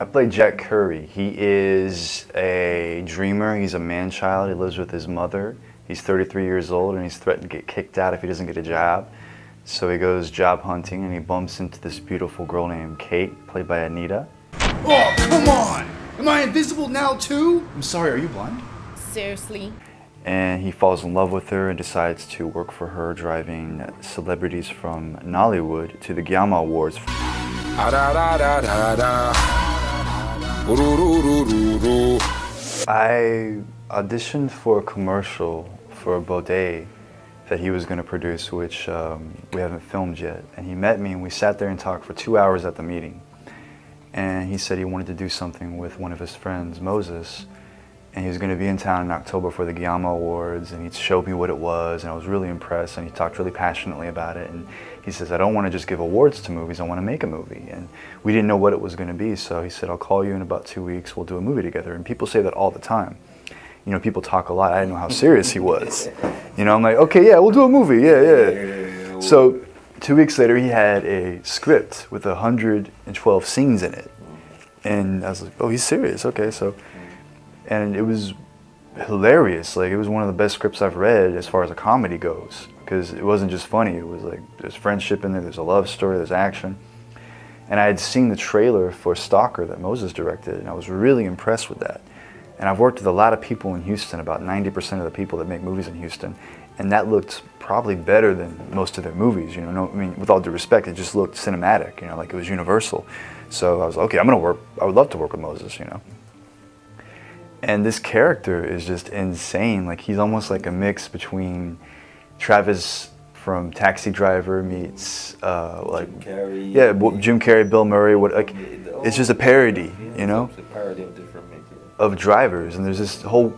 I play Jack Curry. He is a dreamer. He's a man-child. He lives with his mother. He's 33 years old, and he's threatened to get kicked out if he doesn't get a job. So he goes job hunting, and he bumps into this beautiful girl named Kate, played by Anita. Oh, come on! Am I invisible now, too? I'm sorry, are you blind? Seriously? And he falls in love with her and decides to work for her, driving celebrities from Nollywood to the Gyama Awards. I auditioned for a commercial for a Baudet that he was going to produce, which we haven't filmed yet. And he met me, and we sat there and talked for 2 hours at the meeting. And he said he wanted to do something with one of his friends, Moses, and he was going to be in town in October for the Gyama Awards, and he showed me what it was, and I was really impressed, and he talked really passionately about it. And he says, I don't want to just give awards to movies, I want to make a movie. And we didn't know what it was going to be, so he said, I'll call you in about 2 weeks, we'll do a movie together. And people say that all the time. You know, people talk a lot. I didn't know how serious he was. You know, I'm like, okay, yeah, we'll do a movie, yeah. So 2 weeks later, he had a script with 112 scenes in it. And I was like, oh, he's serious, okay, so. And it was hilarious. Like, it was one of the best scripts I've read as far as a comedy goes, because it wasn't just funny. It was like, there's friendship in there, there's a love story, there's action. And I had seen the trailer for Stalker that Moses directed, and I was really impressed with that. And I've worked with a lot of people in Houston, about 90% of the people that make movies in Houston, and that looked probably better than most of their movies, you know. No, I mean, with all due respect, it just looked cinematic, you know, like it was Universal. So I was like, okay, I would love to work with Moses, you know. And this character is just insane. Like, he's almost like a mix between Travis from Taxi Driver meets like Jim Carrey. Yeah, Jim Carrey, Bill Murray. What, like, it's just a parody, you know, it's a parody of different makers. Of drivers. And there's this whole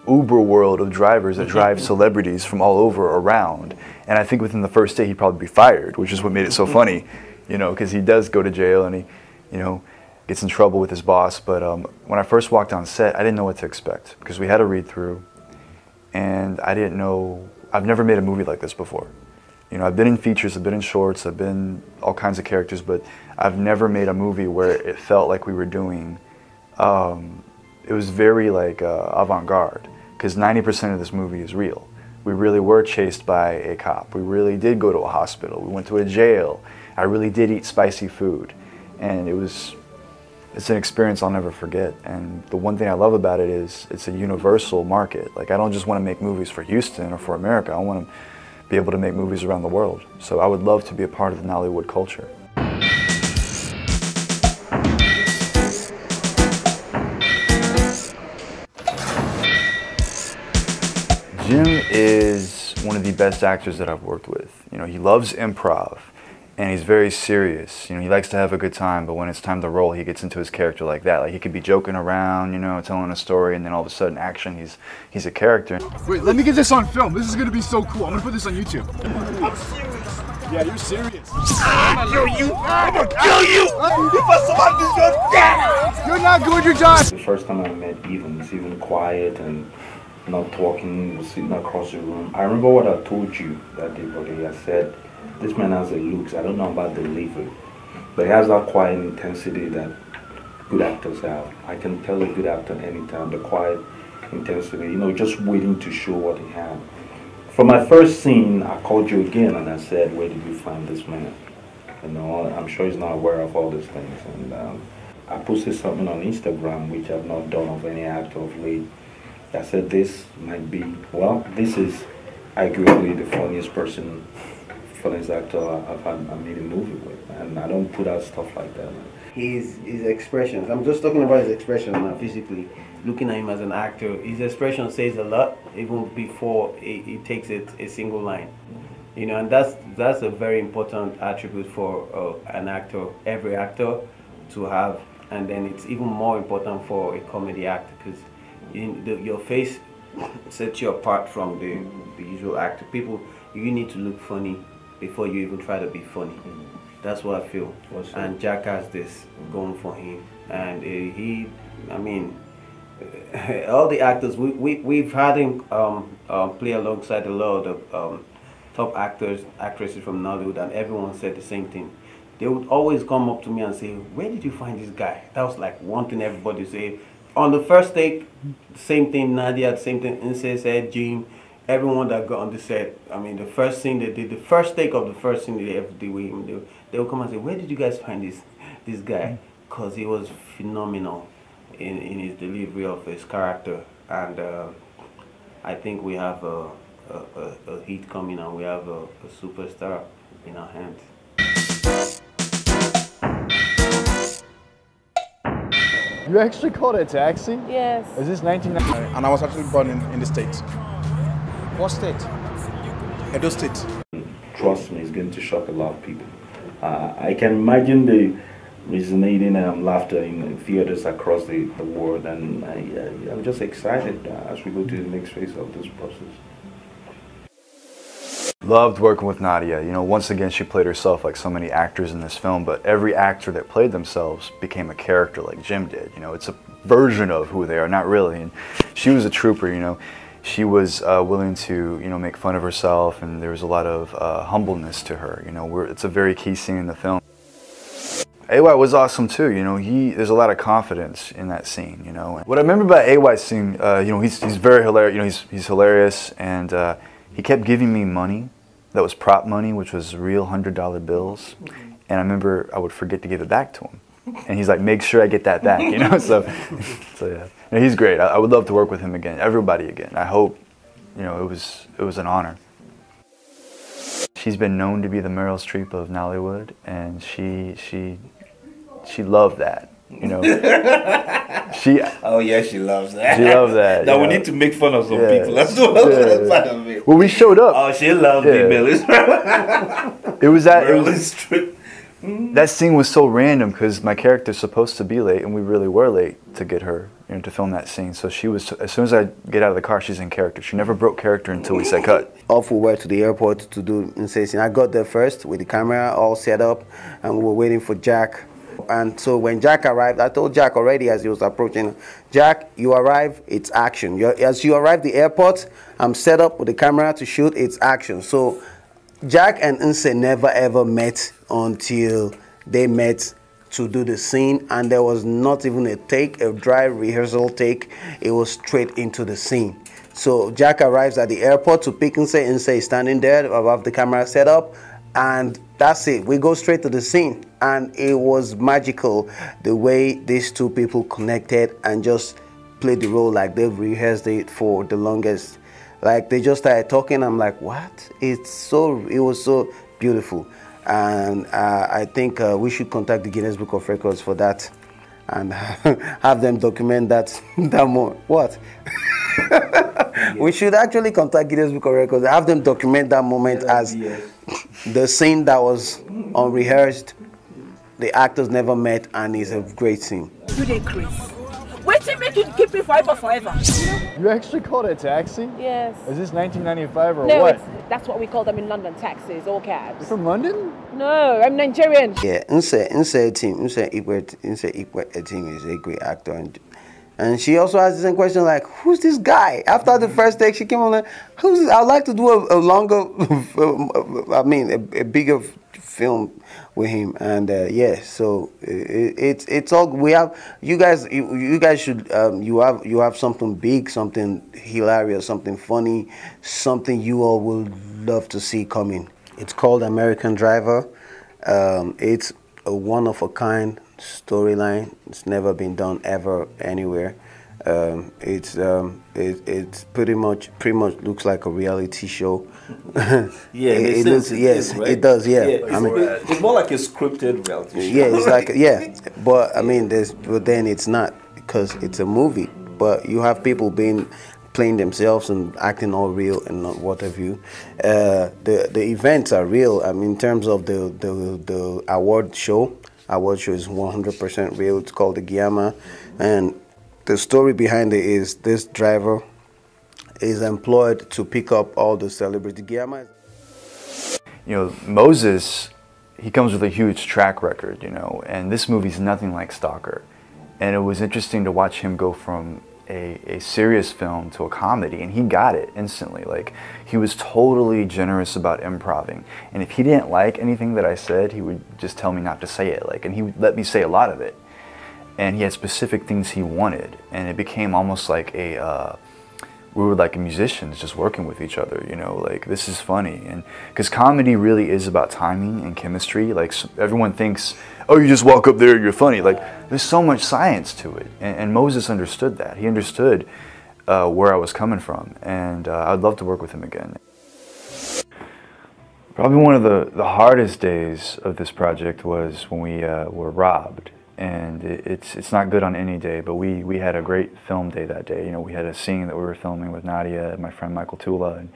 Uber world of drivers that drive celebrities from all over around. And I think within the first day he'd probably be fired, which is what made it so funny, you know, because he does go to jail and he, you know, gets in trouble with his boss. But when I first walked on set, I didn't know what to expect, because we had a read-through, and I didn't know, I've never made a movie like this before. You know, I've been in features, I've been in shorts, I've been all kinds of characters, but I've never made a movie where it felt like we were doing, it was very like avant-garde, because 90% of this movie is real. We really were chased by a cop. We really did go to a hospital. We went to a jail. I really did eat spicy food, and it's an experience I'll never forget. And the one thing I love about it is it's a universal market. Like, I don't just want to make movies for Houston or for America. I want to be able to make movies around the world. So I would love to be a part of the Nollywood culture. Jim is one of the best actors that I've worked with. You know, he loves improv. And he's very serious. You know, he likes to have a good time, but when it's time to roll, he gets into his character like that. Like, he could be joking around, you know, telling a story, and then all of a sudden, action, he's a character. Wait, let me get this on film. This is gonna be so cool. I'm gonna put this on YouTube. I'm serious. Yeah, you're serious. I'm gonna kill you. I'm gonna kill you. You're not good, you're done. The first time I met Ethan, he's even quiet and not talking, sitting across the room. I remember what I told you that day, buddy. I said, this man has the looks. I don't know about the delivery, but he has that quiet intensity that good actors have. I can tell a good actor anytime, the quiet intensity, you know, just waiting to show what he had. From my first scene, I called you again and I said, where did you find this man? You know, I'm sure he's not aware of all these things. And I posted something on Instagram, which I've not done of any actor of late. I said, this might be, well, this is arguably the funniest actor I've made a movie with, and I don't put out stuff like that. His expressions, I'm just talking about his expression now, physically. Looking at him as an actor, his expression says a lot, even before he takes it a single line. You know, and that's a very important attribute for an actor, every actor to have, and then it's even more important for a comedy actor, because your face sets you apart from the usual actor. People, you need to look funny before you even try to be funny. That's what I feel. And Jack has this going for him. And I mean, all the actors, we've had him play alongside a lot of top actors, actresses from Nollywood, and everyone said the same thing. they would always come up to me and say, "Where did you find this guy?" That was like one thing everybody say. On the first take, same thing. Nadia, same thing. Inse said, Jim, everyone that got on the set. I mean, the first thing they did, the first take of the first thing they ever did with him, they would come and say, "Where did you guys find this guy?" Because he was phenomenal in his delivery of his character, and I think we have a hit coming, and we have a superstar in our hands. You actually called a taxi? Yes. Is this 1990? And I was actually born in the States. What state? Edo State. Trust me, it's going to shock a lot of people. I can imagine the resonating laughter in theaters across the world, and I'm just excited as we go to the next phase of this process. Loved working with Nadia. You know, once again, she played herself like so many actors in this film, but every actor that played themselves became a character like Jim did. You know, it's a version of who they are, not really. And she was a trooper, you know. She was willing to, you know, make fun of herself, and there was a lot of humbleness to her. You know, it's a very key scene in the film. AY was awesome too, you know, there's a lot of confidence in that scene, you know. What I remember about AY's scene, you know, he's very hilarious, you know, he's hilarious, and he kept giving me money that was prop money, which was real $100 bills, and I remember I would forget to give it back to him, and he's like, "Make sure I get that back," you know. So yeah, and he's great. I would love to work with him again, everybody again. I hope, you know, it was an honor. She's been known to be the Meryl Streep of Nollywood, and she loved that. You know, Oh yeah, she loves that. She loves that. Now we know. need to make fun of some Yeah. people. That's what part of it. Well, we showed up. Oh, she loved Yeah. the Meryl. It was that. It Meryl was, Streep. that scene was so random because my character's supposed to be late, and we really were late to get her, you know, to film that scene. So she was. As soon as I get out of the car, she's in character. She never broke character until we said cut. Off we went to the airport to do Inse. I got there first with the camera all set up, and we were waiting for Jack. And so when Jack arrived, I told Jack already as he was approaching, "Jack, you arrive, it's action. As you arrive the airport, I'm set up with the camera to shoot, it's action." So Jack and Inse never ever met until they met to do the scene, and there was not even a dry rehearsal take. It was straight into the scene. So Jack arrives at the airport to pick Inse. Inse is standing there above the camera set up, and that's it. We go straight to the scene, and it was magical the way these two people connected and just played the role like they've rehearsed it for the longest. Like they just started talking. I'm like, what? It was so beautiful, and I think we should contact the Guinness Book of Records for that, and have them document that moment. What? We should actually contact Guinness Book of Records, have them document that moment as the scene that was unrehearsed, the actors never met, and it's a great scene. You did, Chris. Wait till make you keep me forever. You actually called a taxi? Yes. Is this 1995 or No, what? that's what we call them in London, taxis or cabs. You're from London? No, I'm Nigerian. Yeah, Inse team is a great actor, and she also has the same question like, "Who's this guy?" After the first take, she came on like, "Who's this?" I'd like to do a longer, a bigger film with him, and yeah. So it's all we have. You guys should you have something big, something hilarious, something funny, something you all will love to see coming. It's called American Driver. It's a one-of-a-kind storyline. It's never been done ever anywhere. It's pretty much looks like a reality show. Yeah, it looks, yes, right? it does. Yeah, I mean, it's more like a scripted reality show. Yeah, it's like but I mean, but then it's not because it's a movie. But you have people playing themselves and acting all real and not what have you. The events are real. I mean, in terms of the award show. Award show is 100% real. It's called the Guiama, and the story behind it is this driver is employed to pick up all the celebrity Guiama. You know, Moses, he comes with a huge track record, you know, and this movie's nothing like Stalker. And it was interesting to watch him go from a serious film to a comedy, and he got it instantly. Like, he was totally generous about improving, and if he didn't like anything that I said, he would just tell me not to say it. Like, and he would let me say a lot of it, and he had specific things he wanted, and it became almost like we were like musicians just working with each other, you know, like, this is funny. And because comedy really is about timing and chemistry. Like, everyone thinks, oh, you just walk up there, you're funny. Like, there's so much science to it, and Moses understood that. He understood where I was coming from, and I'd love to work with him again. Probably one of the hardest days of this project was when we were robbed. And it's not good on any day, but we had a great film day that day. You know, we had a scene that we were filming with Nadia and my friend Michael Tula, and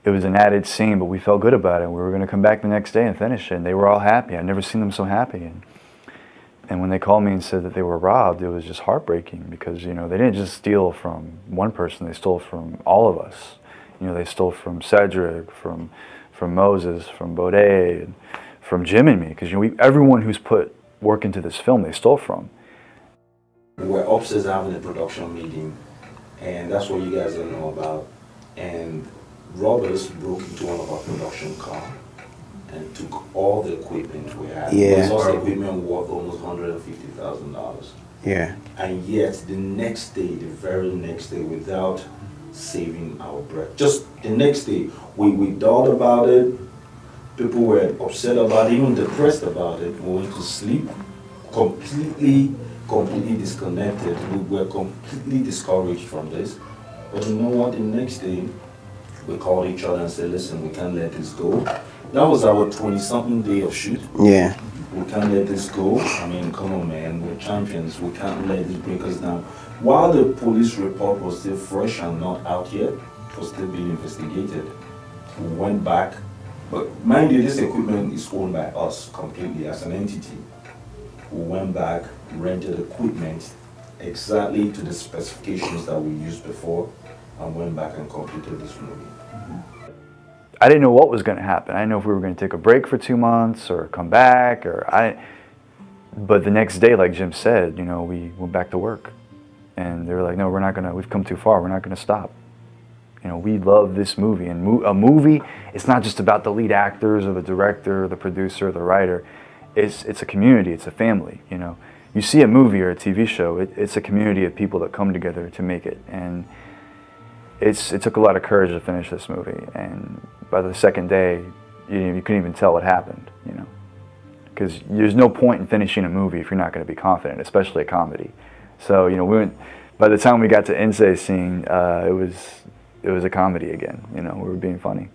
it was an added scene, but we felt good about it. We were going to come back the next day and finish it, and they were all happy. I'd never seen them so happy. And when they called me and said that they were robbed, it was just heartbreaking, because, you know, they didn't just steal from one person, they stole from all of us. You know, they stole from Cedric, from Moses, from Baudet, and from Jim and me, because, you know, everyone who's put work into this film they stole from. We were upstairs having a production meeting, and that's what you guys don't know about. And robbers broke into one of our production cars and took all the equipment we had. Yeah. All the equipment worth almost $150,000. Yeah. And yet, the next day, the very next day, without saving our breath, just the next day, we thought about it. People were upset about it, even depressed about it. We went to sleep completely disconnected. We were completely discouraged from this. But you know what? The next day, we called each other and said, listen, we can't let this go. That was our 20-something day of shoot. Yeah. We can't let this go. I mean, come on, man. We're champions. We can't let this break us down. While the police report was still fresh and not out yet, it was still being investigated. We went back. But mind you, this equipment is owned by us completely as an entity. We went back, rented equipment exactly to the specifications that we used before, and went back and completed this movie. I didn't know what was going to happen. I didn't know if we were going to take a break for 2 months or come back, but the next day, like Jim said, you know, we went back to work. And they were like, no, we're not going to, we've come too far, we're not going to stop. You know, we love this movie, and a movie, it's not just about the lead actors or the director or the producer or the writer. It's a community, it's a family, you know. You see a movie or a TV show, it's a community of people that come together to make it. And it took a lot of courage to finish this movie. And by the second day, you couldn't even tell what happened, you know. Because there's no point in finishing a movie if you're not going to be confident, especially a comedy. So, you know, by the time we got to Insay's scene, it was a comedy again, you know, we were being funny.